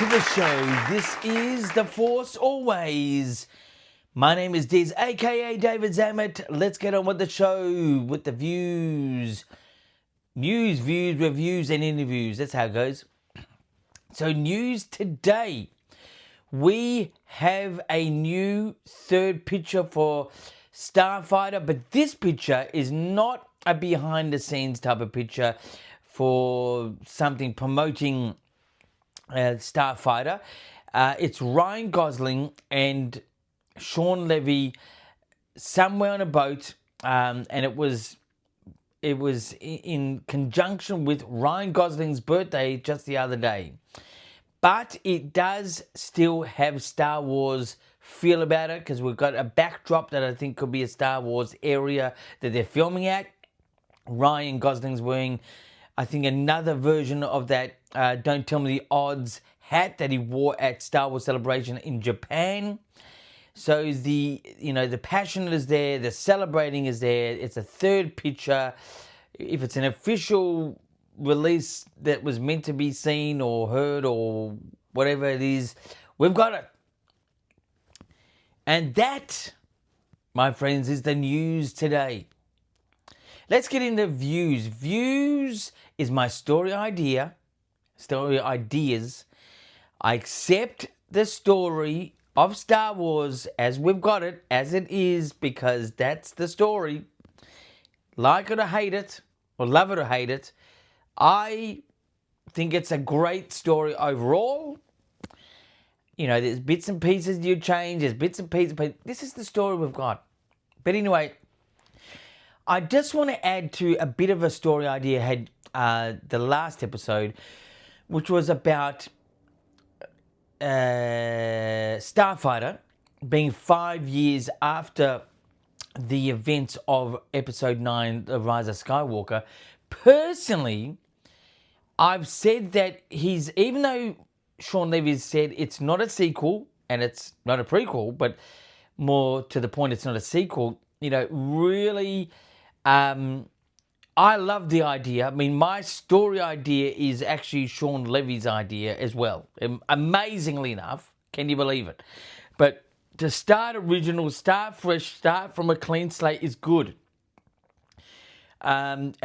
to the show. This is The Force Always. My name is Diz, aka David Zammit. Let's get on with the show, with the views. News, views, reviews, and interviews. That's how it goes. So, news today. We have a new third picture for Starfighter, but this picture is not a behind the scenes type of picture for something promoting Starfighter. It's Ryan Gosling and Sean Levy somewhere on a boat, and it was in conjunction with Ryan Gosling's birthday just the other day. But it does still have Star Wars feel about it, because we've got a backdrop that I think could be a Star Wars area that they're filming at. Ryan Gosling's wearing, I think, another version of that Don't Tell Me the Odds hat that he wore at Star Wars Celebration in Japan. So the passion is there, the celebrating is there. It's a third picture. If it's an official release that was meant to be seen or heard or whatever it is, we've got it. And that, my friends, is the news today. Let's get into views. Views is my story ideas. I accept the story of Star Wars as we've got it, as it is, because that's the story. Like it or hate it, or love it or hate it, I think it's a great story overall. You know, there's bits and pieces you change, there's bits and pieces, but this is the story we've got. But anyway, I just want to add to a bit of a story idea I had the last episode, which was about Starfighter being 5 years after the events of Episode 9, The Rise of Skywalker. Personally, I've said that even though Sean Levy has said it's not a sequel and it's not a prequel, but more to the point, it's not a sequel, really, I love the idea. I mean, my story idea is actually Sean Levy's idea as well. Amazingly enough, can you believe it? But to start original, start fresh, start from a clean slate is good. And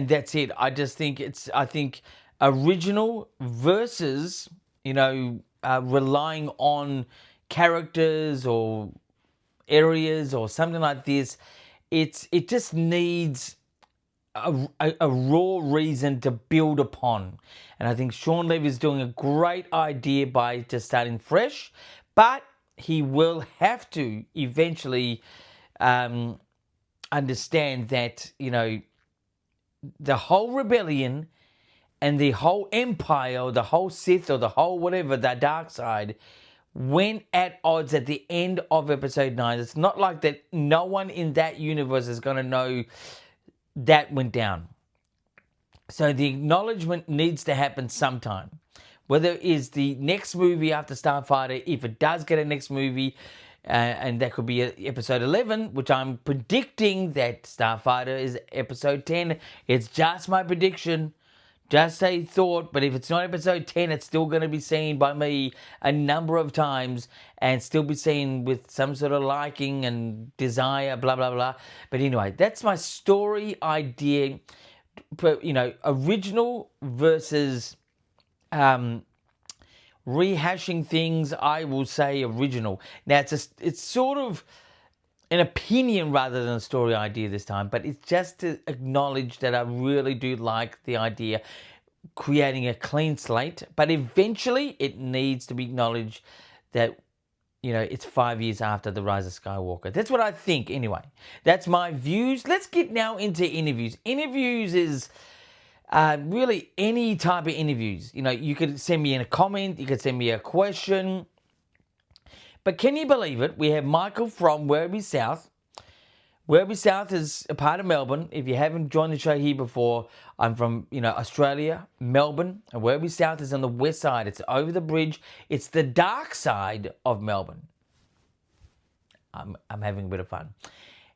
that's it. I just think I think original versus, relying on characters or areas or something like this. It just needs a raw reason to build upon. And I think Sean Levy is doing a great idea by just starting fresh, but he will have to eventually understand that, the whole rebellion and the whole empire, or the whole Sith, or the whole whatever, the dark side, went at odds at the end of Episode 9. It's not like that no one in that universe is going to know that went down. So the acknowledgement needs to happen sometime. Whether it is the next movie after Starfighter, if it does get a next movie, and that could be Episode 11, which I'm predicting that Starfighter is Episode 10. It's just my prediction, just a thought, but if it's not Episode 10, it's still going to be seen by me a number of times and still be seen with some sort of liking and desire, blah, blah, blah. But anyway, that's my story idea. Original versus rehashing things. I will say original. Now, it's sort of an opinion rather than a story idea this time, but it's just to acknowledge that I really do like the idea, creating a clean slate, but eventually it needs to be acknowledged that, it's 5 years after The Rise of Skywalker. That's what I think anyway. That's my views. Let's get now into interviews. Interviews is really any type of interviews. You could send me in a comment, you could send me a question. But can you believe it? We have Michael from Werribee South. Werribee South is a part of Melbourne. If you haven't joined the show here before, I'm from, Australia, Melbourne. And Werribee South is on the west side. It's over the bridge. It's the dark side of Melbourne. I'm having a bit of fun.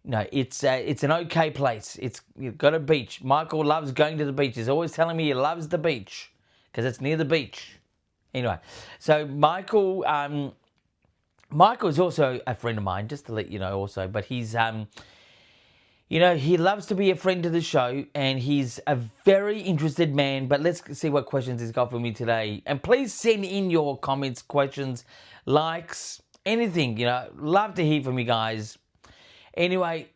No, it's an okay place. You've got a beach. Michael loves going to the beach. He's always telling me he loves the beach because it's near the beach. Anyway, so Michael is also a friend of mine, just to let you know also, but he's he loves to be a friend to the show, and he's a very interested man. But let's see what questions he's got for me today. And please send in your comments, questions, likes, anything. Love to hear from you guys. Anyway,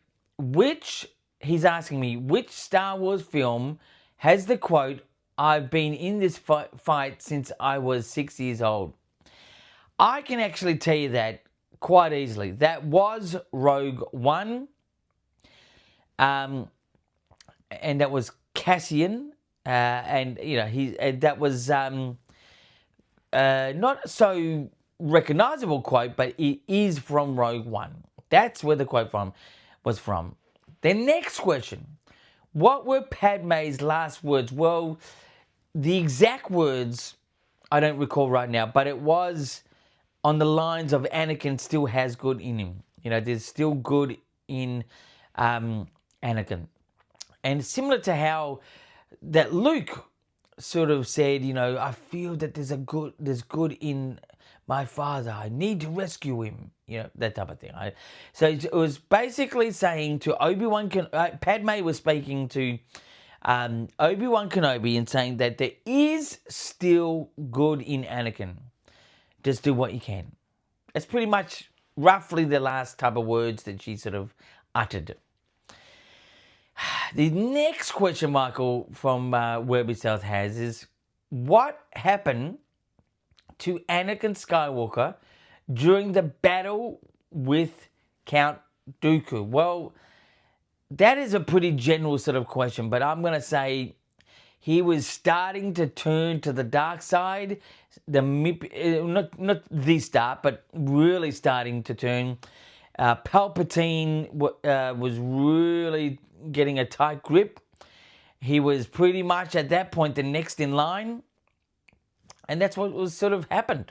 he's asking me, which Star Wars film has the quote, "I've been in this fight since I was 6 years old"? I can actually tell you that quite easily. That was Rogue One. And that was Cassian, that was not so recognizable quote, but it is from Rogue One. That's where the quote was from. The next question: what were Padme's last words? Well, the exact words I don't recall right now, but it was on the lines of Anakin still has good in him. There's still good in Anakin. And similar to how that Luke sort of said, I feel that there's good in my father. I need to rescue him. That type of thing. So it was basically saying to Obi-Wan, Padme was speaking to Obi-Wan Kenobi and saying that there is still good in Anakin. Just do what you can. That's pretty much roughly the last type of words that she sort of uttered. The next question, Michael, from Werby South has is, what happened to Anakin Skywalker during the battle with Count Dooku? Well, that is a pretty general sort of question, but I'm going to say he was starting to turn to the dark side. Not the start, but really starting to turn. Palpatine was really getting a tight grip. He was pretty much at that point the next in line, and that's what was sort of happened,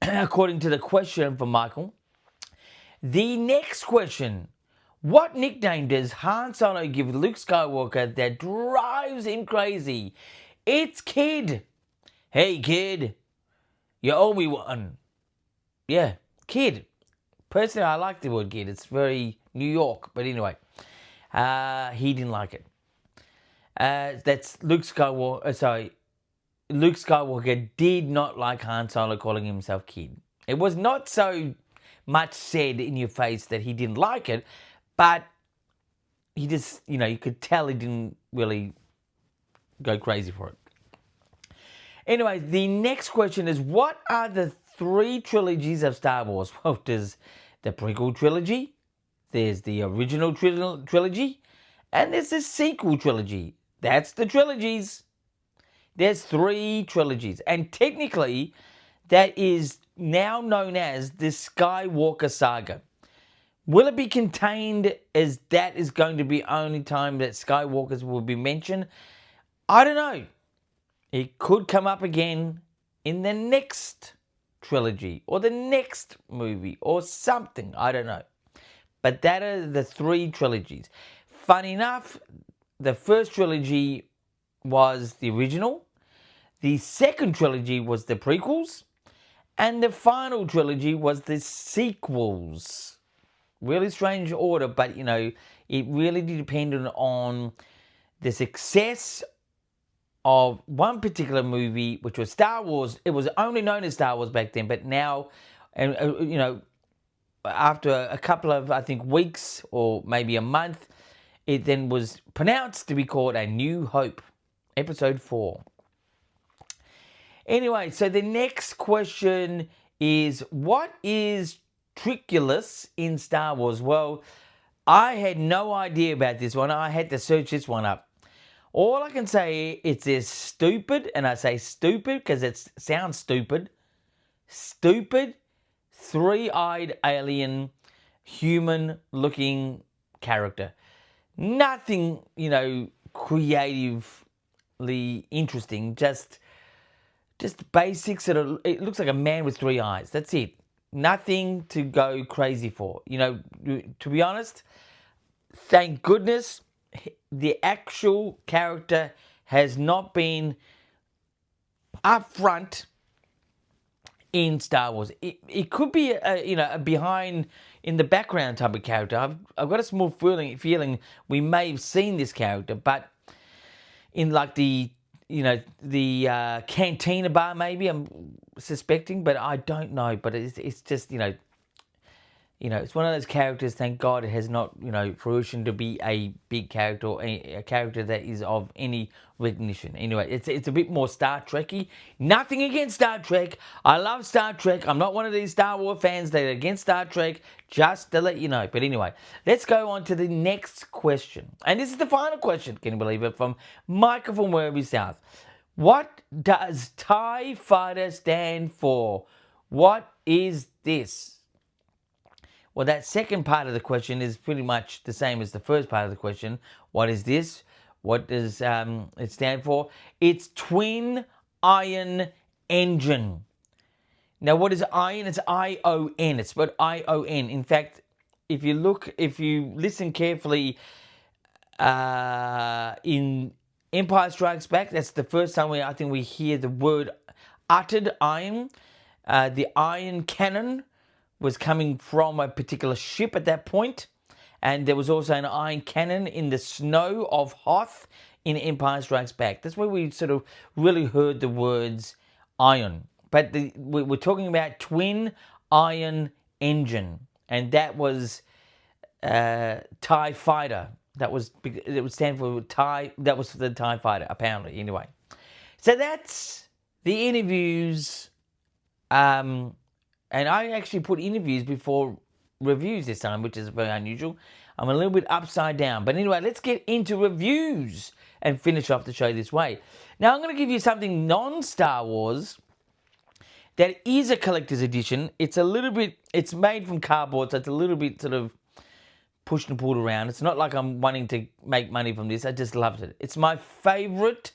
according to the question from Michael. The next question: what nickname does Han Solo give Luke Skywalker that drives him crazy? It's Kid. Hey, kid, you owe me one. Yeah, kid. Personally, I like the word kid. It's very New York, but anyway. He didn't like it. That's Luke Skywalker. Luke Skywalker did not like Han Solo calling himself kid. It was not so much said in your face that he didn't like it, but he just, you could tell he didn't really go crazy for it. Anyway, the next question is, what are the 3 trilogies of Star Wars? Well, there's the prequel trilogy, there's the original trilogy, and there's the sequel trilogy. That's the trilogies. There's 3 trilogies. And technically, that is now known as the Skywalker Saga. Will it be contained as that is going to be only time that Skywalkers will be mentioned? I don't know. It could come up again in the next trilogy or the next movie or something. I don't know. But that are the 3 trilogies. Fun enough, the first trilogy was the original. The second trilogy was the prequels. And the final trilogy was the sequels. Really strange order, but, it really depended on the success of one particular movie, which was Star Wars. It was only known as Star Wars back then, but now, and after a couple of, I think, weeks or maybe a month, it then was pronounced to be called A New Hope, Episode 4. Anyway, so the next question is, what is Triculus in Star Wars? Well, I had no idea about this one. I had to search this one up. All I can say is this stupid, and I say stupid because it sounds stupid, 3-eyed alien, human-looking character. Nothing, creatively interesting, just basics. It looks like a man with 3 eyes. That's it. Nothing to go crazy for. To be honest, thank goodness the actual character has not been upfront in Star Wars. It could be a behind in the background type of character. I've got a small feeling we may have seen this character, but in like the cantina bar maybe, I'm suspecting, but I don't know. But it's just it's one of those characters, thank God it has not, fruition to be a big character or a character that is of any recognition. Anyway, it's a bit more Star Trek-y. Nothing against Star Trek. I love Star Trek. I'm not one of these Star Wars fans that are against Star Trek, just to let you know. But anyway, let's go on to the next question. And this is the final question, can you believe it, from Michael from Werribee South. What does TIE Fighter stand for? What is this? Well, that second part of the question is pretty much the same as the first part of the question. What is this? What does it stand for? It's Twin Ion Engine. Now, what is ion? It's I-O-N. It's spelled I-O-N. In fact, if you listen carefully in Empire Strikes Back, that's the first time I think we hear the word uttered, ion. The ion cannon was coming from a particular ship at that point, and there was also an iron cannon in the snow of Hoth in Empire Strikes Back. That's where we sort of really heard the words ion. But we're talking about Twin Ion Engine, and that was TIE Fighter. It would stand for TIE. That was for the TIE Fighter, apparently. Anyway, so that's the interviews. And I actually put interviews before reviews this time, which is very unusual. I'm a little bit upside down. But anyway, let's get into reviews and finish off the show this way. Now, I'm going to give you something non-Star Wars that is a collector's edition. It's made from cardboard, so it's a little bit sort of pushed and pulled around. It's not like I'm wanting to make money from this. I just loved it. It's my favorite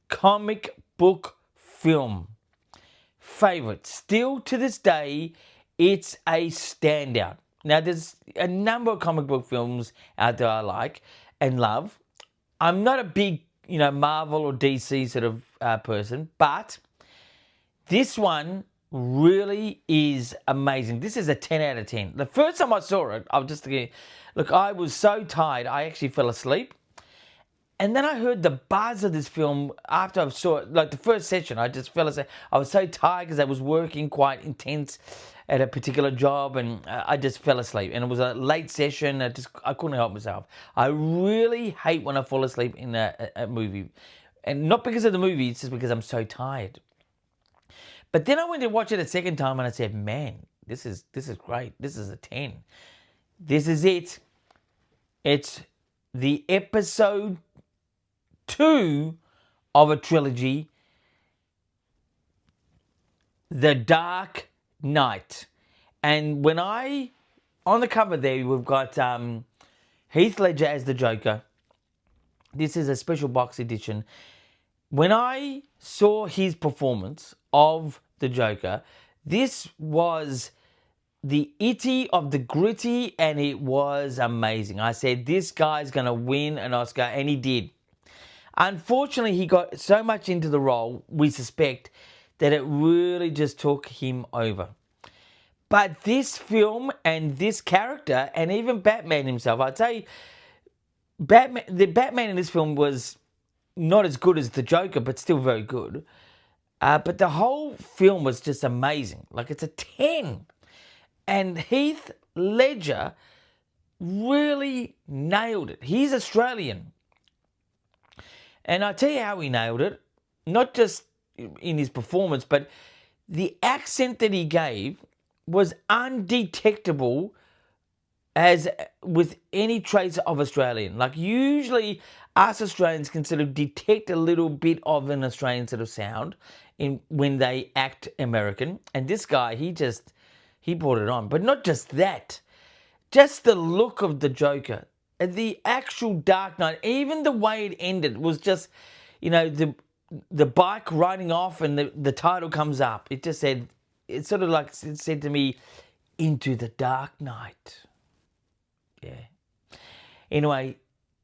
comic book film. Favorite. Still to this day, it's a standout. Now, there's a number of comic book films out there I like and love. I'm not a big, Marvel or DC sort of person, but this one really is amazing. This is a 10 out of 10. The first time I saw it, I was so tired, I actually fell asleep. And then I heard the buzz of this film after I saw it, like the first session. I just fell asleep. I was so tired because I was working quite intense at a particular job, and I just fell asleep. And it was a late session. I couldn't help myself. I really hate when I fall asleep in a movie, and not because of the movie. It's just because I'm so tired. But then I went to watch it a second time, and I said, "Man, this is great. This is a 10. This is it. It's the episode 2 of a trilogy, The Dark Knight." And on the cover there, we've got Heath Ledger as the Joker. This is a special box edition. When I saw his performance of the Joker, this was the itty of the gritty, and it was amazing. I said, this guy's going to win an Oscar, and he did. Unfortunately, he got so much into the role, we suspect, that it really just took him over. But this film and this character, and even Batman himself, I'd say the Batman in this film was not as good as the Joker, but still very good. But the whole film was just amazing. Like, it's a 10. And Heath Ledger really nailed it. He's Australian. And I'll tell you how he nailed it. Not just in his performance, but the accent that he gave was undetectable as with any trace of Australian. Like, usually us Australians can sort of detect a little bit of an Australian sort of sound when they act American. And this guy, he brought it on. But not just that. Just the look of the Joker. The actual Dark Knight, even the way it ended was just, the bike riding off and the title comes up. It just said, it sort of like it said to me, into the Dark Knight. Yeah. Anyway,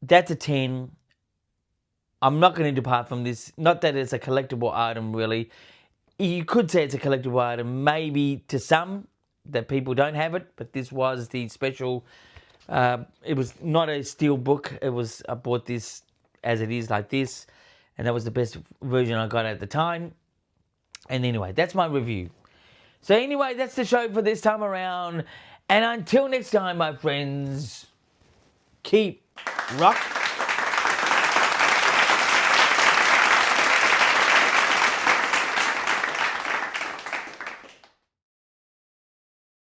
that's a 10. I'm not going to depart from this. Not that it's a collectible item, really. you could say it's a collectible item, maybe to some that people don't have it, but this was the special. It was not a steel book. I bought this as it is, like this, and that was the best version I got at the time. And anyway, that's my review. So anyway, that's the show for this time around. And until next time, my friends, keep rock